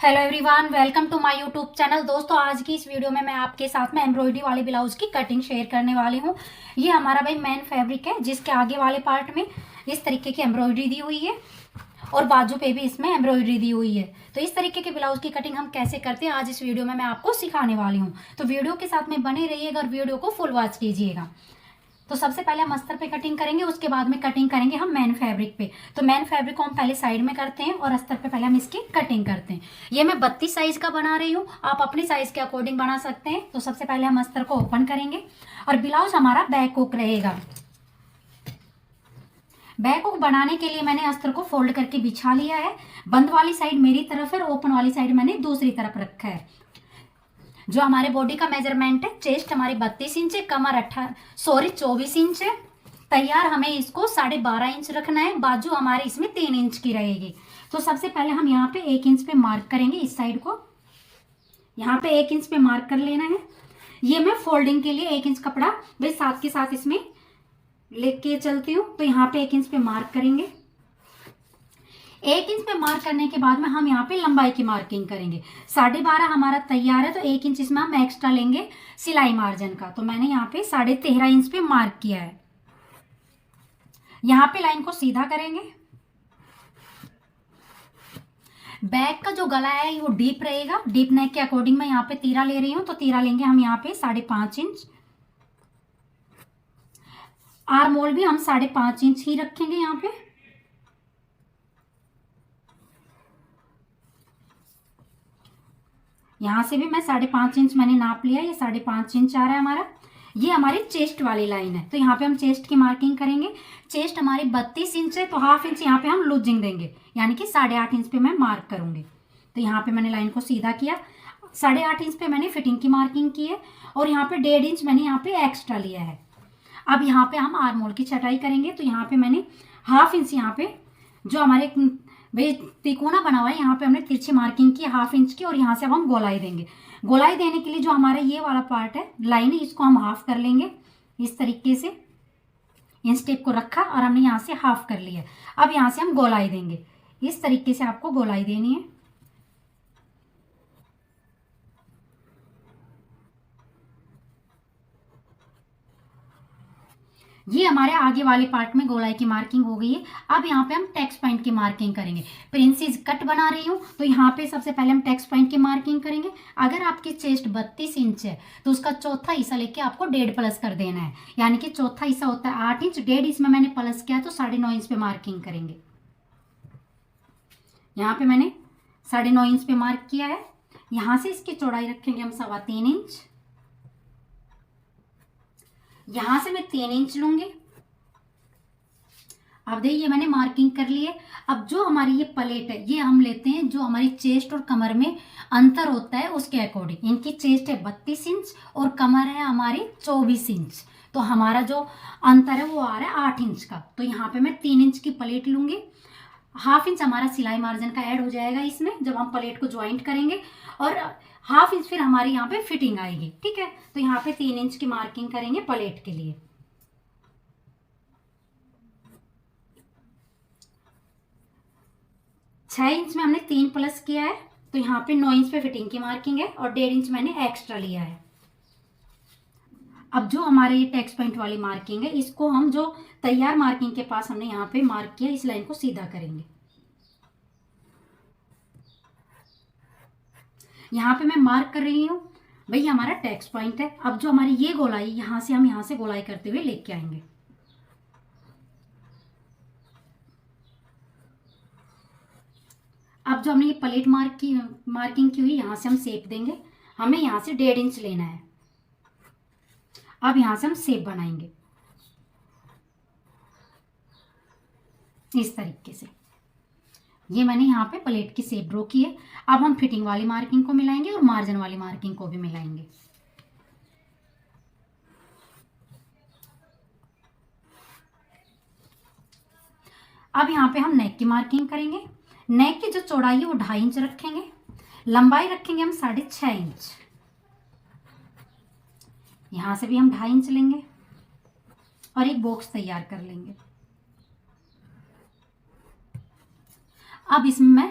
Hello everyone, welcome to my YouTube channel. दोस्तों, आज की इस वीडियो में मैं आपके साथ में एम्ब्रॉयडरी वाले ब्लाउज की कटिंग शेयर करने वाली हूँ। ये हमारा भाई मेन फैब्रिक है, जिसके आगे वाले पार्ट में इस तरीके की एम्ब्रॉयडरी दी हुई है और बाजू पे भी इसमें एम्ब्रॉयडरी दी हुई है। तो इस तरीके के ब्लाउज की कटिंग हम कैसे करते हैं, आज इस वीडियो में मैं आपको सिखाने वाली हूँ। तो वीडियो के साथ में बने रहिएगा और वीडियो को फुल वॉच कीजिएगा। तो सबसे पहले हम अस्तर पे कटिंग करेंगे, उसके बाद में कटिंग करेंगे हम मेन फैब्रिक पे। तो मेन फैब्रिक को हम पहले साइड में करते हैं और अस्तर पे पहले हम इसकी कटिंग करते हैं। ये मैं 32 साइज का बना रही हूँ, आप अपनी साइज के अकॉर्डिंग बना सकते हैं। तो सबसे पहले हम अस्तर को ओपन करेंगे और ब्लाउज हमारा बैक हुक रहेगा। बैक हुक बनाने के लिए मैंने अस्तर को फोल्ड करके बिछा लिया है। बंद वाली साइड मेरी तरफ है और ओपन वाली साइड मैंने दूसरी तरफ रखा है। जो हमारे बॉडी का मेजरमेंट है, चेस्ट हमारी 32 इंच है, कमर 24 इंच है। तैयार हमें इसको 12.5 इंच रखना है। बाजू हमारे इसमें 3 इंच की रहेगी। तो सबसे पहले हम यहाँ पे 1 इंच पे मार्क करेंगे। इस साइड को यहाँ पे 1 इंच पे मार्क कर लेना है। ये मैं फोल्डिंग के लिए 1 इंच कपड़ा भाई साथ के साथ इसमें लेके चलती हूँ। तो यहाँ पे 1 इंच पे मार्क करेंगे। 1 इंच पे मार्क करने के बाद में हम यहाँ पे लंबाई की मार्किंग करेंगे। 12.5 हमारा तैयार है, तो 1 इंच इसमें हम एक्स्ट्रा लेंगे सिलाई मार्जिन का। तो मैंने यहाँ पे 13.5 इंच पे मार्क किया है। यहाँ पे लाइन को सीधा करेंगे। बैक का जो गला है वो डीप रहेगा। डीप नेक के अकॉर्डिंग मैं यहाँ पे तीरा ले रही हूँ, तो तीरा लेंगे हम यहाँ पे 5.5 इंच। आर्म होल भी हम 5.5 इंच ही रखेंगे। यहाँ पे यहां से भी मैं 5.5 इंच मैंने नाप लिया। ये 5.5 इंच आ रहा है हमारा। ये हमारी चेस्ट वाली लाइन है, तो यहाँ पे हम चेस्ट की मार्किंग करेंगे। चेस्ट हमारी 32 इंच है, तो हाफ इंच यहाँ पे हम लूजिंग देंगे, यानी कि 8.5 इंच पे मैं मार्क करूंगी। तो यहाँ पे मैंने लाइन को सीधा किया। 8.5 इंच पे मैंने फिटिंग की मार्किंग की है और यहाँ पे 1.5 इंच मैंने यहाँ पे एक्स्ट्रा लिया है। अब यहाँ पे हम आर्म होल की छटाई करेंगे। तो यहाँ पे मैंने हाफ इंच यहाँ पे जो हमारे भाई तिकोना बना हुआ है, यहाँ पे हमने तिरछी मार्किंग की हाफ इंच की और यहाँ से अब हम गोलाई देंगे। गोलाई देने के लिए जो हमारा ये वाला पार्ट है लाइन है, इसको हम हाफ कर लेंगे। इस तरीके से इन स्टेप को रखा और हमने यहाँ से हाफ कर लिया। अब यहाँ से हम गोलाई देंगे। इस तरीके से आपको गोलाई देनी है। ये हमारे आगे वाले पार्ट में गोलाई की मार्किंग हो गई है। अब यहाँ पे हम टेक्स्ट पॉइंट की मार्किंग करेंगे। प्रिंसेस कट बना रही हूँ, तो यहाँ पे सबसे पहले हम टेक्स्ट पॉइंट की मार्किंग करेंगे। अगर आपकी चेस्ट 32 इंच है, तो उसका चौथा हिस्सा लेके आपको 1.5 प्लस कर देना है, यानी कि चौथा हिस्सा होता है 8 इंच। 1.5 इसमें मैंने प्लस किया, तो 9.5 इंच पे मार्किंग करेंगे। यहाँ पे मैंने 9.5 इंच पे मार्क किया है। यहाँ से इसकी चौड़ाई रखेंगे हम 3.25 इंच। यहां से मैं 3 इंच लूंगी। अब देखिए मैंने मार्किंग कर ली है। अब जो हमारी ये प्लेट है, ये हम लेते हैं जो हमारी चेस्ट और कमर में अंतर होता है उसके अकॉर्डिंग। इनकी चेस्ट है 32 इंच और कमर है हमारी 24 इंच, तो हमारा जो अंतर है वो आ रहा है 8 इंच का। तो यहाँ पे मैं 3 इंच की प्लेट लूंगी। हाफ इंच हमारा सिलाई मार्जिन का ऐड हो जाएगा इसमें जब हम प्लेट को ज्वाइंट करेंगे, और हाफ इंच फिर हमारी यहाँ पे फिटिंग आएगी। ठीक है, तो यहाँ पे 3 इंच की मार्किंग करेंगे प्लेट के लिए। 6 इंच में हमने 3 प्लस किया है, तो यहाँ पे 9 इंच पे फिटिंग की मार्किंग है और 1.5 इंच मैंने एक्स्ट्रा लिया है। अब जो हमारे ये टेक्स्ट पॉइंट वाली मार्किंग है, इसको हम जो तैयार मार्किंग के पास हमने यहाँ पे मार्क किया, इस लाइन को सीधा करेंगे। यहाँ पे मैं मार्क कर रही हूँ भाई, हमारा टेक्स्ट पॉइंट है। अब जो हमारी ये गोलाई, यहाँ से हम यहाँ से गोलाई करते हुए लेके आएंगे। अब जो हमने ये प्लेट मार्किंग की हुई, यहाँ से हम शेप देंगे। हमें यहाँ से 1.5 इंच लेना है। अब यहाँ से हम शेप बनाएंगे इस तरीके से। ये मैंने यहाँ पे प्लेट की शेप ड्रॉ की है। अब हम फिटिंग वाली मार्किंग को मिलाएंगे और मार्जिन वाली मार्किंग को भी मिलाएंगे। अब यहाँ पे हम नेक की मार्किंग करेंगे। नेक की जो चौड़ाई है वो 2.5 इंच रखेंगे। लंबाई रखेंगे हम 6.5 इंच। यहां से भी हम 2.5 इंच लेंगे और एक बॉक्स तैयार कर लेंगे। अब इसमें मैं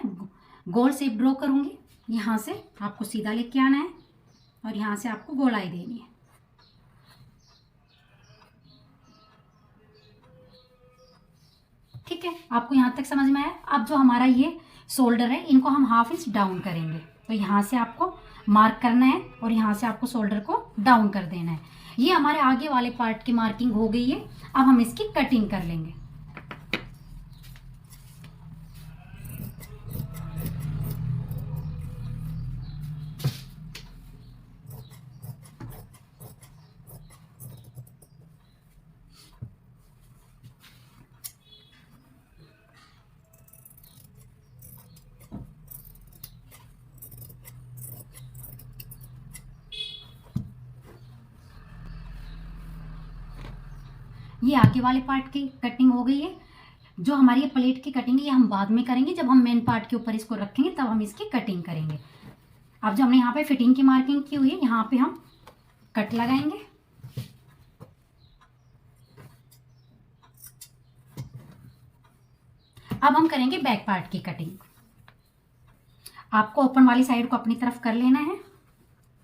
गोल शेप ड्रॉ करूंगी। यहाँ से आपको सीधा लेके आना है और यहाँ से आपको गोलाई देनी है। ठीक है, आपको यहाँ तक समझ में आया। अब जो हमारा ये शोल्डर है इनको हम हाफ इंच डाउन करेंगे। तो यहाँ से आपको मार्क करना है और यहाँ से आपको शोल्डर को डाउन कर देना है। ये हमारे आगे वाले पार्ट की मार्किंग हो गई है। अब हम इसकी कटिंग कर लेंगे। ये आगे वाले पार्ट की कटिंग हो गई है। जो हमारी ये प्लेट की कटिंग है ये हम बाद में करेंगे, जब हम मेन पार्ट के ऊपर इसको रखेंगे तब हम इसकी कटिंग करेंगे। अब जो हमने यहाँ पे फिटिंग की मार्किंग की हुई है यहाँ पे हम कट लगाएंगे। अब हम करेंगे बैक पार्ट की कटिंग। आपको ओपन वाली साइड को अपनी तरफ कर लेना है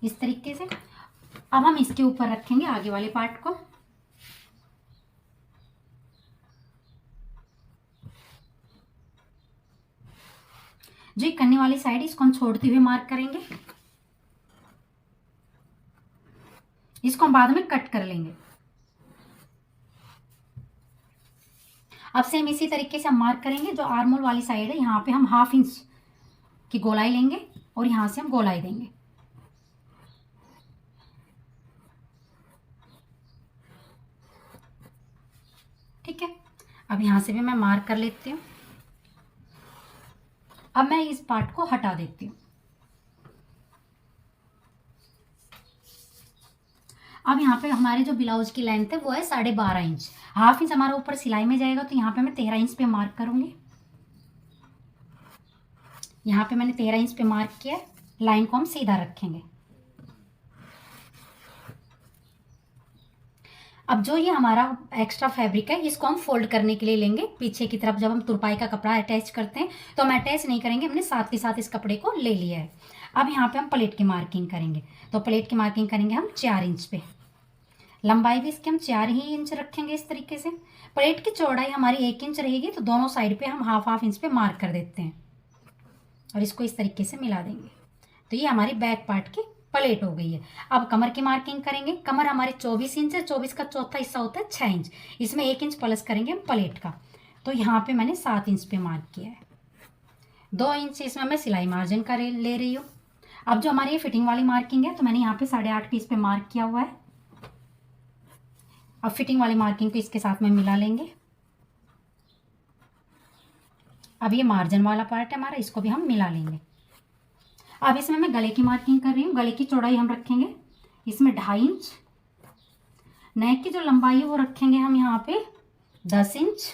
इस तरीके से। अब हम इसके ऊपर रखेंगे आगे वाले पार्ट को। जो ये करने वाली साइड इसको हम छोड़ते हुए मार्क करेंगे। इसको हम बाद में कट कर लेंगे। अब सेम इसी तरीके से हम मार्क करेंगे। जो आर्म होल वाली साइड है यहाँ पे हम हाफ इंच की गोलाई लेंगे और यहाँ से हम गोलाई देंगे। ठीक है, अब यहाँ से भी मैं मार्क कर लेती हूँ। अब मैं इस पार्ट को हटा देती हूँ। अब यहाँ पे हमारे जो ब्लाउज की लेंथ है वो है 12.5 इंच। हाफ इंच हमारा ऊपर सिलाई में जाएगा तो यहाँ पे मैं 13 इंच पे मार्क करूंगी। यहाँ पे मैंने 13 इंच पे मार्क किया। लाइन को हम सीधा रखेंगे। अब जो ये हमारा एक्स्ट्रा फैब्रिक है इसको हम फोल्ड करने के लिए लेंगे पीछे की तरफ। जब हम तुरपाई का कपड़ा अटैच करते हैं तो हम अटैच नहीं करेंगे, हमने साथ के साथ इस कपड़े को ले लिया है। अब यहाँ पे हम प्लेट की मार्किंग करेंगे। तो प्लेट की मार्किंग करेंगे हम 4 इंच पे। लंबाई भी इसकी हम 4 ही इंच रखेंगे इस तरीके से। प्लेट की चौड़ाई हमारी 1 इंच रहेगी तो दोनों साइड पे हम हाफ इंच पे मार्क कर देते हैं और इसको इस तरीके से मिला देंगे। तो ये हमारी बैक पार्ट की प्लेट हो गई है। अब कमर की मार्किंग करेंगे। कमर हमारी 24 इंच है। 24 का चौथा हिस्सा होता है 6 इंच। इसमें 1 इंच प्लस करेंगे हम प्लेट का। तो यहाँ पे मैंने 7 इंच पे मार्क किया है। 2 इंच इसमें मैं सिलाई मार्जिन का ले रही हूँ। अब जो हमारी ये फिटिंग वाली मार्किंग है तो मैंने यहाँ पे 8.5 पीस पे मार्क किया हुआ है। अब फिटिंग वाली मार्किंग को इसके साथ में मिला लेंगे। अब ये मार्जिन वाला पार्ट है हमारा, इसको भी हम मिला लेंगे। अब इसमें मैं गले की मार्किंग कर रही हूँ। गले की चौड़ाई हम रखेंगे इसमें 2.5 इंच। नेक की जो लंबाई है वो रखेंगे हम यहाँ पे 10 इंच।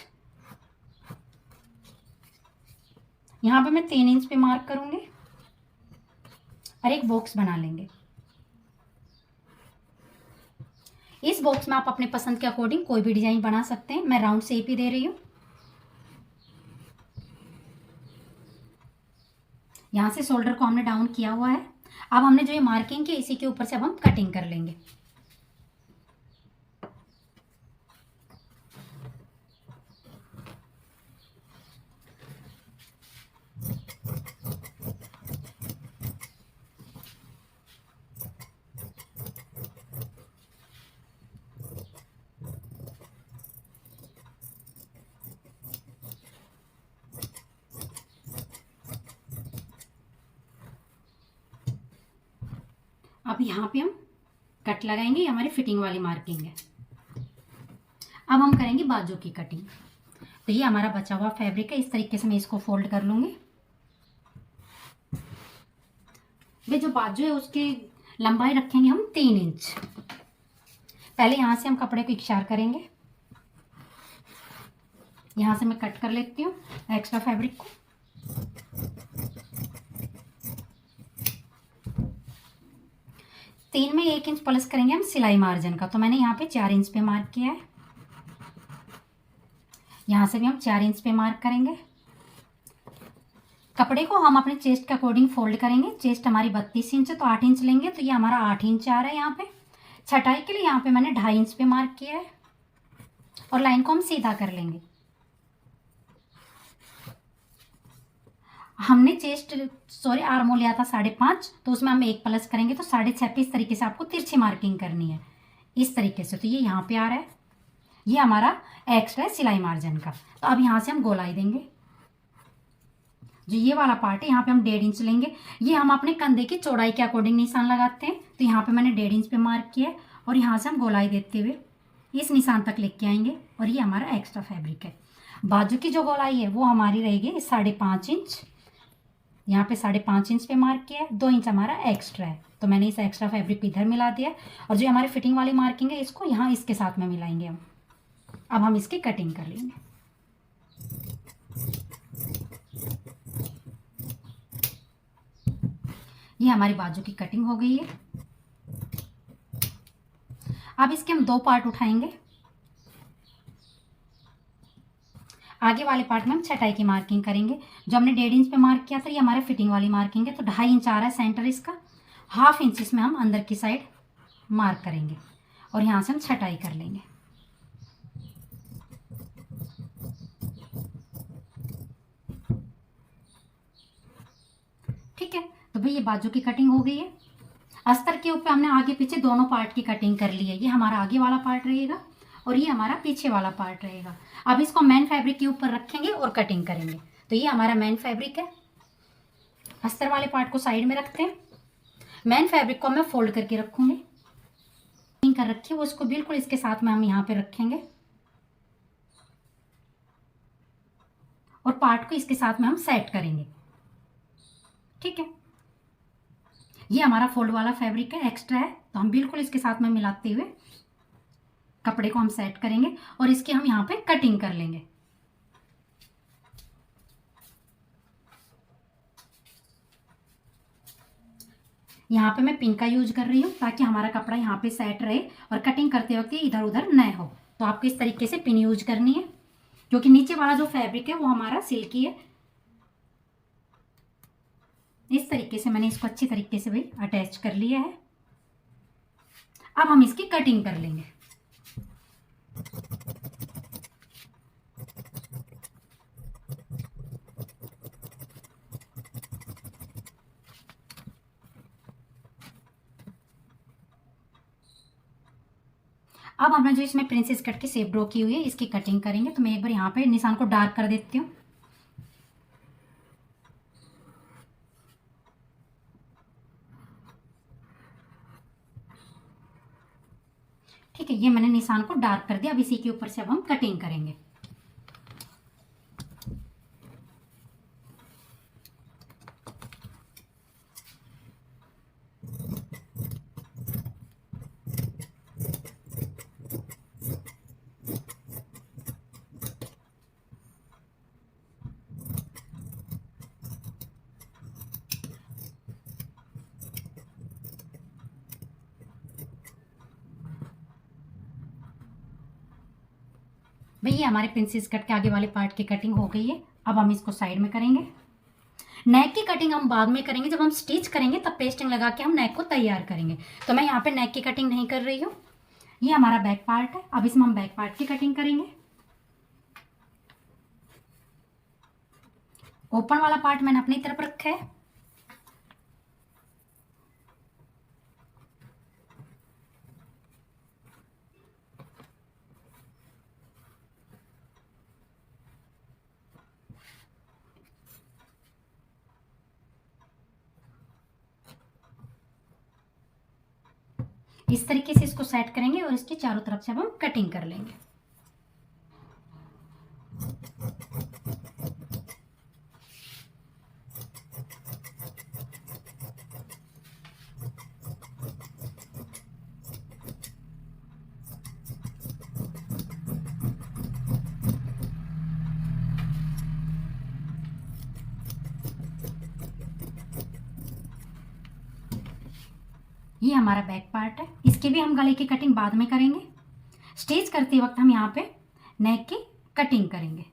यहाँ पे मैं 3 इंच पे मार्क करूंगी और एक बॉक्स बना लेंगे। इस बॉक्स में आप अपने पसंद के अकॉर्डिंग कोई भी डिजाइन बना सकते हैं। मैं राउंड शेप ही दे रही हूँ। यहाँ से शोल्डर को हमने डाउन किया हुआ है। अब हमने जो ये मार्किंग की इसी के ऊपर से अब हम कटिंग कर लेंगे। अब यहाँ पे हम कट लगाएंगे। ये हमारी फिटिंग वाली मार्किंग है। अब हम करेंगे बाजू की कटिंग। तो ये हमारा बचा हुआ फैब्रिक है। इस तरीके से मैं इसको फोल्ड कर लूंगी। वे जो बाजू है उसकी लंबाई रखेंगे हम 3 इंच। पहले यहाँ से हम कपड़े को इकसार करेंगे। यहाँ से मैं कट कर लेती हूँ एक्स्ट्रा फैब्रिक को। तीन में 1 इंच प्लस करेंगे हम सिलाई मार्जिन का। तो मैंने यहाँ पे 4 इंच पे मार्क किया है। यहाँ से भी हम 4 इंच पे मार्क करेंगे। कपड़े को हम अपने चेस्ट के अकॉर्डिंग फोल्ड करेंगे। चेस्ट हमारी 32 इंच है तो 8 इंच लेंगे, तो ये हमारा 8 इंच आ रहा है। यहाँ पे छटाई के लिए यहाँ पे मैंने 2.5 इंच पे मार्क किया है और लाइन को हम सीधा कर लेंगे। हमने आर्म होल लिया था 5.5, तो उसमें हम 1 प्लस करेंगे तो 6.5 इस तरीके से आपको तिरछी मार्किंग करनी है, इस तरीके से। तो ये यहाँ पे आ रहा है, ये हमारा एक्स्ट्रा है सिलाई मार्जिन का। तो अब यहाँ से हम गोलाई देंगे। जो ये वाला पार्ट है यहाँ पे हम 1.5 इंच लेंगे। ये हम अपने कंधे की चौड़ाई के अकॉर्डिंग निशान लगाते हैं, तो यहाँ पे मैंने 1.5 इंच पे मार्क किया है और यहाँ से हम गोलाई देते हुए इस निशान तक लेके आएंगे और ये हमारा एक्स्ट्रा फैब्रिक है। बाजू की जो गोलाई है वो हमारी रहेगी 5.5 इंच। यहाँ पे 5.5 इंच पे मार्क किया है, 2 इंच हमारा एक्स्ट्रा है, तो मैंने इस एक्स्ट्रा फैब्रिक को इधर मिला दिया। और जो हमारी फिटिंग वाली मार्किंग है इसको यहाँ इसके साथ में मिलाएंगे हम। अब हम इसकी कटिंग कर लेंगे। ये हमारी बाजू की कटिंग हो गई है। अब इसके हम 2 पार्ट उठाएंगे। आगे वाले पार्ट में हम छटाई की मार्किंग करेंगे। जो हमने 1.5 इंच पे मार्क किया था ये हमारे फिटिंग वाली मार्किंग है, तो 2.5 इंच आ रहा है सेंटर इसका। 1/2 इंच इसमें हम अंदर की साइड मार्क करेंगे और यहाँ से हम छटाई कर लेंगे। ठीक है, तो भाई ये बाजू की कटिंग हो गई है। अस्तर के ऊपर हमने आगे पीछे दोनों पार्ट की कटिंग कर ली है। ये हमारा आगे वाला पार्ट रहेगा और ये हमारा पीछे वाला पार्ट रहेगा। अब इसको मेन फैब्रिक के ऊपर रखेंगे और कटिंग करेंगे। तो ये हमारा मेन फैब्रिक है। अस्तर वाले पार्ट को साइड में रखते हैं। मेन फैब्रिक को मैं फोल्ड करके रखूंगी, कर रखी है वो, इसको बिल्कुल इसके साथ में हम यहाँ पे रखेंगे और पार्ट को इसके साथ में हम सेट करेंगे। ठीक है, ये हमारा फोल्ड वाला फैब्रिक है, एक्स्ट्रा है, तो हम बिल्कुल इसके साथ में मिलाते हुए कपड़े को हम सेट करेंगे और इसकी हम यहाँ पे कटिंग कर लेंगे। यहाँ पे मैं पिन का यूज कर रही हूँ ताकि हमारा कपड़ा यहाँ पे सेट रहे और कटिंग करते वक्त इधर उधर न हो। तो आपको इस तरीके से पिन यूज करनी है, क्योंकि नीचे वाला जो फैब्रिक है वो हमारा सिल्की है। इस तरीके से मैंने इसको अच्छी तरीके से भाई अटैच कर लिया है। अब हम इसकी कटिंग कर लेंगे। अब हमने जो इसमें प्रिंसेस कट की शेप ड्रॉ की हुई है इसकी कटिंग करेंगे। तो मैं एक बार यहाँ पे निशान को डार्क कर देती हूँ। ठीक है, ये मैंने निशान को डार्क कर दिया। अब इसी के ऊपर से अब हम कटिंग करेंगे। भैया हमारे प्रिंसेस कट के आगे वाले पार्ट की कटिंग हो गई है। अब हम इसको साइड में करेंगे। नेक की कटिंग हम बाद में करेंगे, जब हम स्टिच करेंगे तब पेस्टिंग लगा के हम नेक को तैयार करेंगे। तो मैं यहाँ पे नेक की कटिंग नहीं कर रही हूँ। ये हमारा बैक पार्ट है, अब इसमें हम बैक पार्ट की कटिंग करेंगे। ओपन वाला पार्ट मैंने अपनी तरफ रखा है। इस तरीके से इसको सेट करेंगे और इसके चारों तरफ से अब हम कटिंग कर लेंगे। ये हमारा बैक पार्ट है, इसके भी हम गले की कटिंग बाद में करेंगे। स्टिच करते वक्त हम यहाँ पे नेक की कटिंग करेंगे।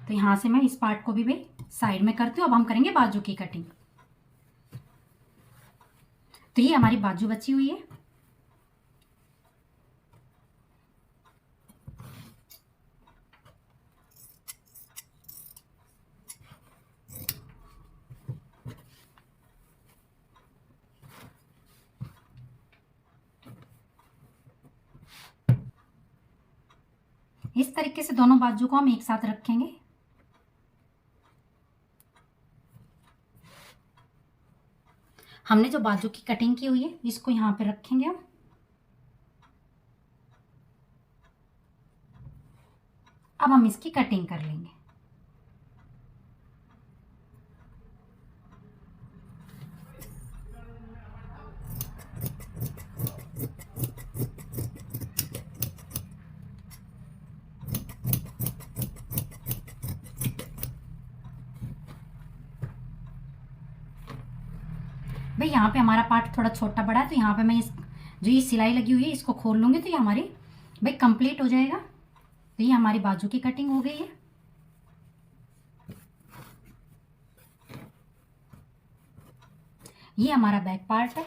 तो यहाँ से मैं इस पार्ट को भी भाई साइड में करती हूँ। अब हम करेंगे बाजू की कटिंग। तो ये हमारी बाजू बची हुई है। इस तरीके से दोनों बाजू को हम एक साथ रखेंगे। हमने जो बाजू की कटिंग की हुई है इसको यहाँ पे रखेंगे हम। अब हम इसकी कटिंग कर लेंगे। भाई यहाँ पे हमारा पार्ट थोड़ा छोटा बड़ा है, तो यहाँ पे मैं इस जो ये सिलाई लगी हुई है इसको खोल लूँगी, तो ये हमारी भाई कंप्लीट हो जाएगा। तो ये हमारी बाजू की कटिंग हो गई है। ये हमारा बैक पार्ट है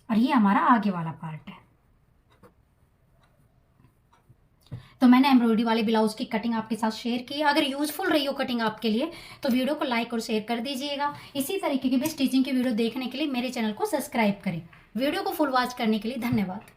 और ये हमारा आगे वाला पार्ट है। तो मैंने एम्ब्रॉयडरी वाले ब्लाउज की कटिंग आपके साथ शेयर की है। अगर यूजफुल रही हो कटिंग आपके लिए तो वीडियो को लाइक और शेयर कर दीजिएगा। इसी तरीके की भी स्टिचिंग की वीडियो देखने के लिए मेरे चैनल को सब्सक्राइब करें। वीडियो को फुल वॉच करने के लिए धन्यवाद।